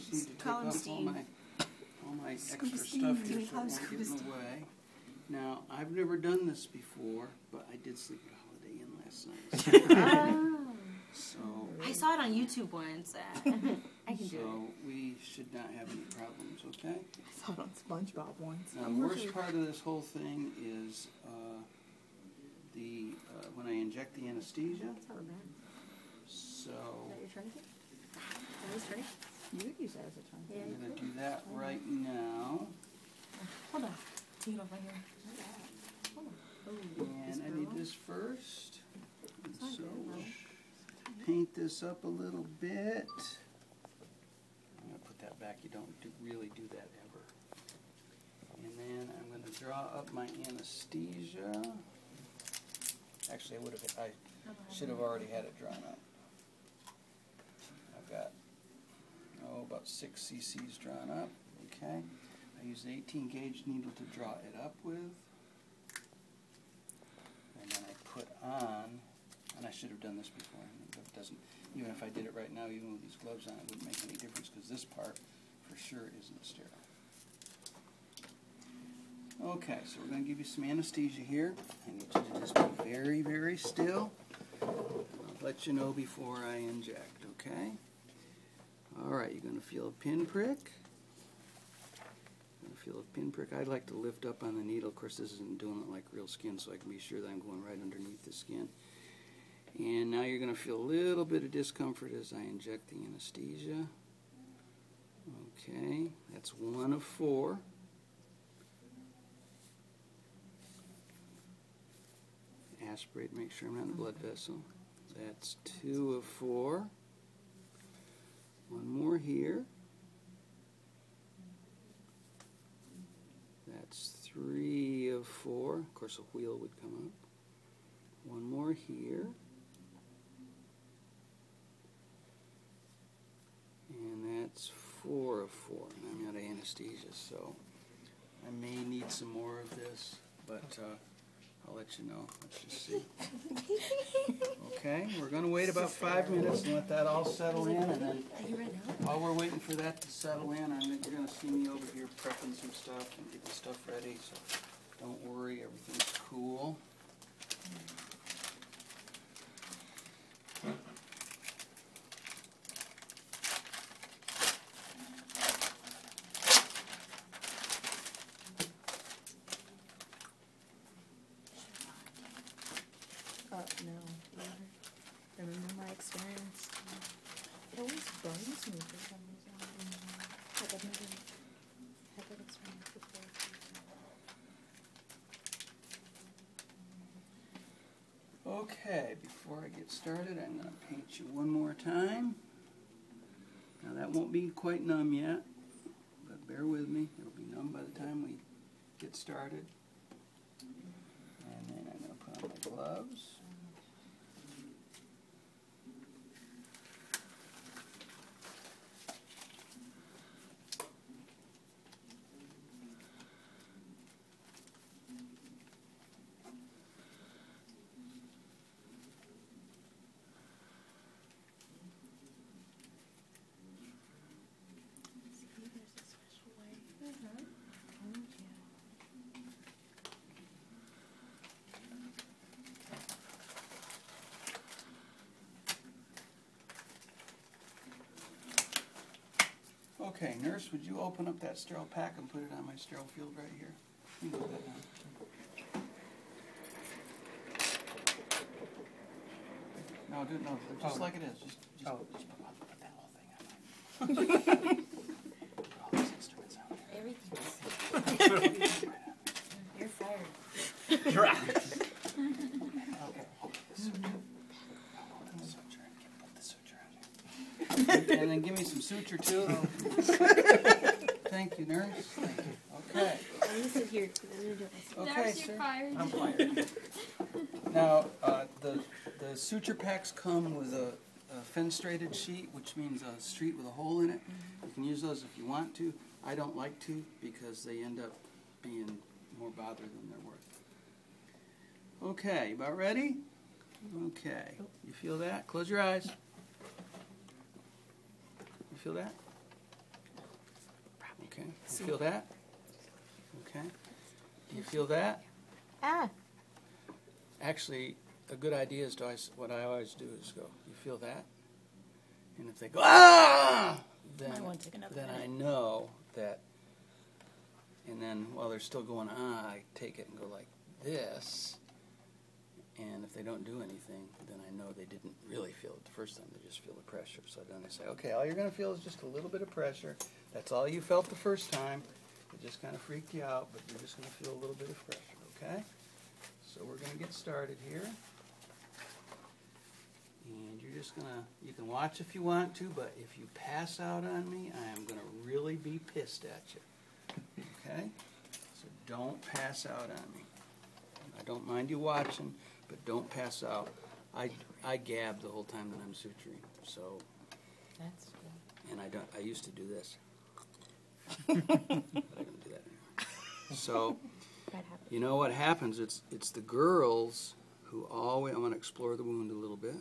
just need to take Call him off Steve. all my extra Steve. stuff here We so call it him won't get in Steve. the way. Now, I've never done this before, but I did sleep at Holiday Inn last night. Oh. So, I saw it on YouTube once. I can do so we should not have any problems, okay? I saw it on SpongeBob once. Now, the worst part of this whole thing is when I inject the anesthesia. That's not bad. So, Is that your tourniquet? That was tourniquet? You could use that as a tongue. Yeah, I'm you going to could. do that right now. Hold on. Take it off right here. Hold on. Oh, And I need this first. It's not So good, we'll though. paint this up a little bit. I'm going to put that back. You don't really do that ever. And then I'm going to draw up my anesthesia. Actually, I should have already had it drawn up. I've got about 6 cc's drawn up. Okay. I use an 18 gauge needle to draw it up with. And then I put on, and I should have done this before, but it doesn't, even if I did it right now, even with these gloves on, it wouldn't make any difference because this part for sure isn't sterile. Okay, so we're going to give you some anesthesia here. I need you to just be very, very still. I'll let you know before I inject, okay? Alright, you're going to feel a pinprick. Feel a pinprick. I'd like to lift up on the needle. Of course, this isn't doing it like real skin, so I can be sure that I'm going right underneath the skin. And now you're going to feel a little bit of discomfort as I inject the anesthesia. Okay, that's 1 of 4. Aspirate, make sure I'm not in the blood vessel. That's 2 of 4. 1 more here. That's 3 of 4. Of course, a wheel would come up. 1 more here. And that's 4 of 4. And I'm out of anesthesia, so I may need some more of this, but I'll let you know. Let's just see. Okay, we're going to wait about 5 minutes and let that all settle in, and then while we're waiting for that to settle in, you're going to see me over here prepping some stuff and getting stuff ready, so don't worry, everything's cool. No. Remember my experience? It always burns me for some reason. Like I've never had that experience before. Okay, before I get started, I'm going to paint you one more time. Now that won't be quite numb yet, but bear with me. It'll be numb by the time we get started. And then I'm going to put on my gloves. Okay, nurse, would you open up that sterile pack and put it on my sterile field right here? You can put that down. No, do it, no, just like it is. Just put that whole thing on there. Put all these instruments on there. Everything. You're fired. You're out. Okay, the suture. Put the suture in. Put the suture on there. And then give me some suture too. Thank you, nurse. Thank you. Okay. I'm going to sit here. I'm going to do this. Okay, Nurse, sir. you're fired. I'm fired. Now, the suture packs come with a fenestrated sheet, which means a street with a hole in it. You can use those if you want to. I don't like to because they end up being more bother than they're worth. Okay, about ready? Okay. You feel that? Close your eyes. You feel that? Okay, you feel that? Okay. Do you feel that? Ah. Actually, a good idea is what I always do is go, you feel that? And if they go, ah! Might want to take another then I minute. know that, and then while they're still going, I take it and go like this. And if they don't do anything, then I know they didn't really feel it the first time. They just feel the pressure. So then I say, okay, all you're going to feel is just a little bit of pressure. That's all you felt the first time. It just kind of freaked you out, but you're just going to feel a little bit of pressure, okay? So we're going to get started here. And you're just going to, you can watch if you want to, but if you pass out on me, I am going to really be pissed at you, okay? So don't pass out on me. I don't mind you watching, but don't pass out. I gab the whole time that I'm suturing, so, That's good. and I used to do this. But I don't do that anymore. So, Bad habit. you know what happens? It's the girls who always, I'm going to explore the wound a little bit.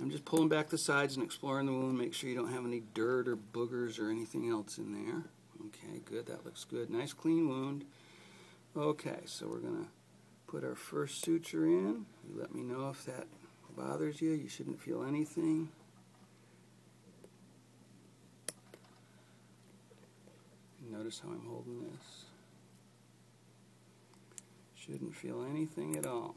I'm just pulling back the sides and exploring the wound, make sure you don't have any dirt or boogers or anything else in there. Okay, good, that looks good. Nice clean wound. Okay, so we're going to put our first suture in. You let me know if that bothers you. You shouldn't feel anything. Notice how I'm holding this. Shouldn't feel anything at all.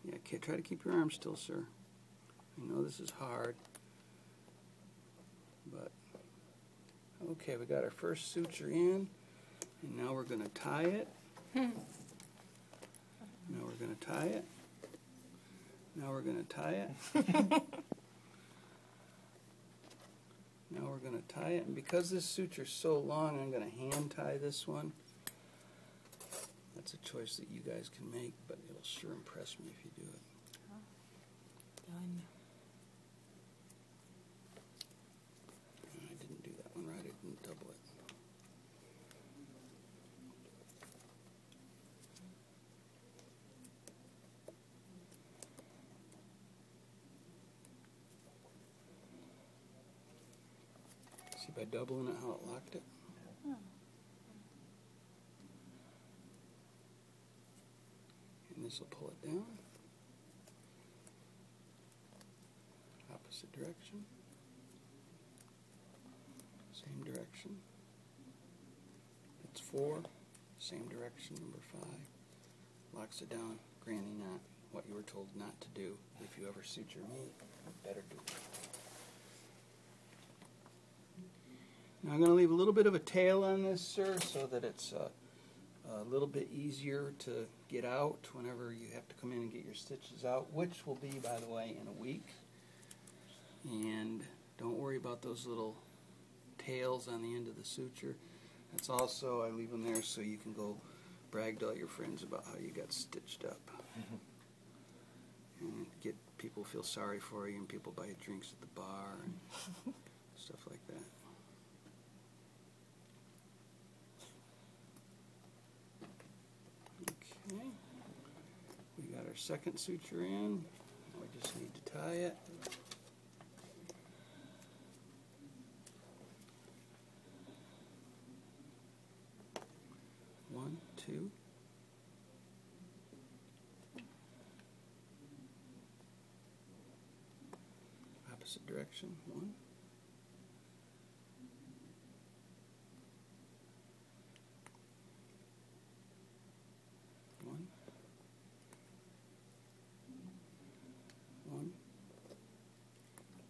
Yeah, try to keep your arm still, sir. I know this is hard. But, okay, we got our first suture in, and now we're going to tie it. Now we're going to tie it. Now we're going to tie it. Now we're going to tie it, and because this suture's so long, I'm going to hand tie this one. That's a choice that you guys can make, but it'll sure impress me if you do it. Done. I didn't do that one right. I didn't double it. See by doubling it how it locked it? Oh. And this will pull it down. Opposite direction. Same direction. That's 4. Same direction, number 5. Locks it down. Granny knot. What you were told not to do. If you ever suture me, you better do it. Now I'm going to leave a little bit of a tail on this, sir, so that it's a little bit easier to get out whenever you have to come in and get your stitches out, which will be, by the way, in a week. And don't worry about those little tails on the end of the suture. That's also, I leave them there so you can go brag to all your friends about how you got stitched up. And get people feel sorry for you, and people buy you drinks at the bar and stuff like that. Okay, we got our second suture in. Now we just need to tie it. One, two. Opposite direction. 1. One. 1.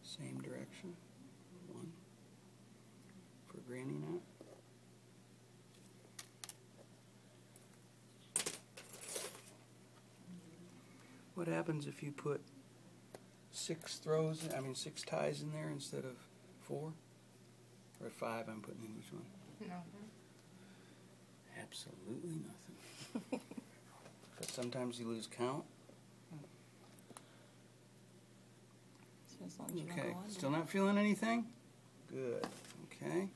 Same direction. 1. For granny knot. What happens if you put 6 ties in there instead of 4? Or 5 I'm putting in each one? Nothing. Absolutely nothing. Because sometimes you lose count. So as long as you don't Okay, go under. still not feeling anything? Good, okay.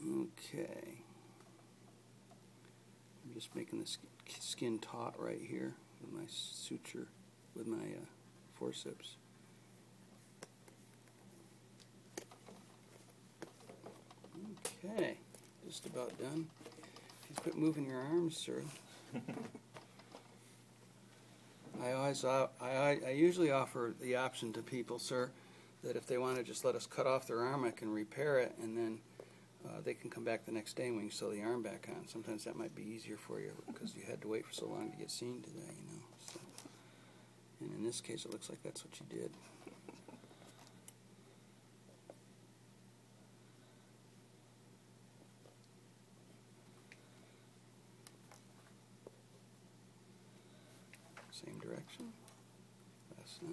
Okay. just making the skin taut right here with my suture, with my forceps. Okay, just about done. You quit moving your arms, sir. I usually offer the option to people, sir, that if they want to just let us cut off their arm, I can repair it, and then they can come back the next day and we can sew the arm back on. Sometimes that might be easier for you because you had to wait for so long to get seen today, you know. So, and in this case, it looks like that's what you did. Same direction. That's not.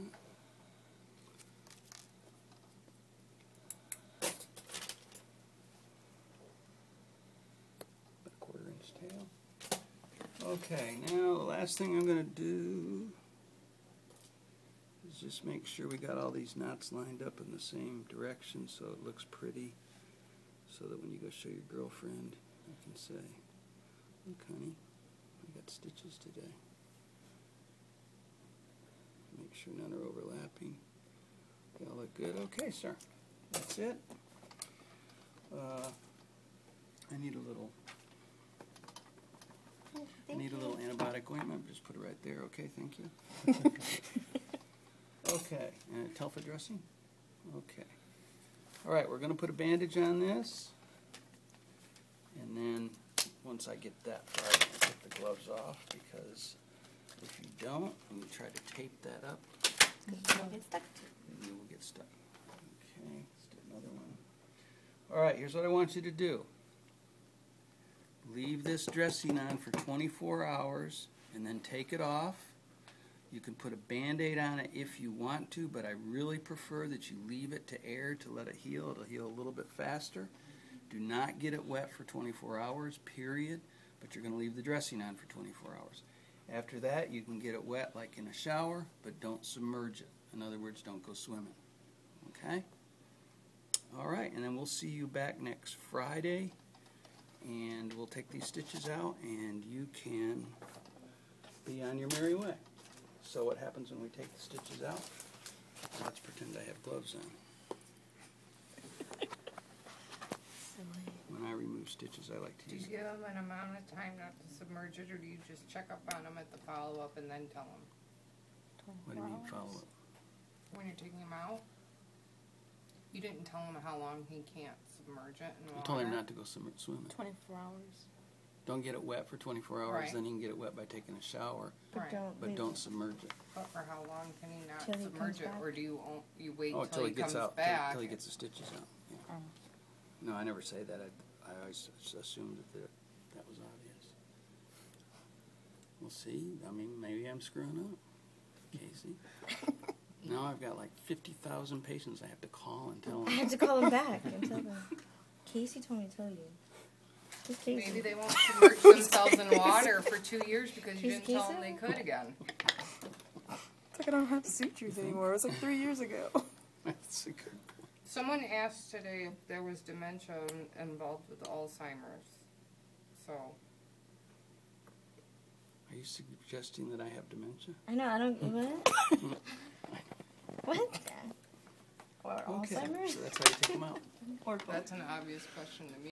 About a 1/4 inch tail. Okay, now the last thing I'm going to do is just make sure we got all these knots lined up in the same direction so it looks pretty, so that when you go show your girlfriend, you can say, "Look, honey, I got stitches today." Make sure none are overlapping. They all look good. Okay, sir. That's it. I need a little. I need a little antibiotic ointment. Just put it right there. Okay, thank you. Okay, and Telfa dressing. Okay. All right, we're going to put a bandage on this, and then once I get that far, I'm going to take the gloves off because if you don't, and you try to tape that up, You'll get stuck. you will get stuck. Okay, let's do another one. All right, here's what I want you to do. Leave this dressing on for 24 hours and then take it off. You can put a Band-Aid on it if you want to, but I really prefer that you leave it to air to let it heal. It'll heal a little bit faster. Do not get it wet for 24 hours, period, but you're going to leave the dressing on for 24 hours. After that, you can get it wet like in a shower, but don't submerge it. In other words, don't go swimming. Okay? All right, and then we'll see you back next Friday, and we'll take these stitches out, and you can be on your merry way. So what happens when we take the stitches out? Let's pretend I have gloves on. When I remove stitches, I like to Do use. you give them an amount of time not to submerge it, or do you just check up on them at the follow-up and then tell them? What do you mean follow up? When you're taking them out? You didn't tell him how long he can't submerge it in I water? told him not to go swimming. 24 hours. Don't get it wet for 24 hours, Right. then you can get it wet by taking a shower, Right. but don't submerge it. But for how long can he not Till he submerge comes it, back? or do you wait Oh, till he gets comes out, back? till he gets the stitches out. Yeah. Oh. No, I never say that. I always assumed that that was obvious. We'll see. I mean, maybe I'm screwing up, Casey. Now I've got like 50,000 patients I have to call and tell I them. had to call him back and tell him. Casey told me to tell you. Who's Casey? Maybe they won't submerge themselves in water for 2 years because you Who's didn't tell them Casey? they could again. It's like I don't have sutures anymore. It was like 3 years ago. That's a good point. Someone asked today if there was dementia involved with Alzheimer's. So, Are you suggesting that I have dementia? I know, I don't. What? What? Or Okay, Alzheimer's? so that's how you take them out. Or both. that's an obvious question to me.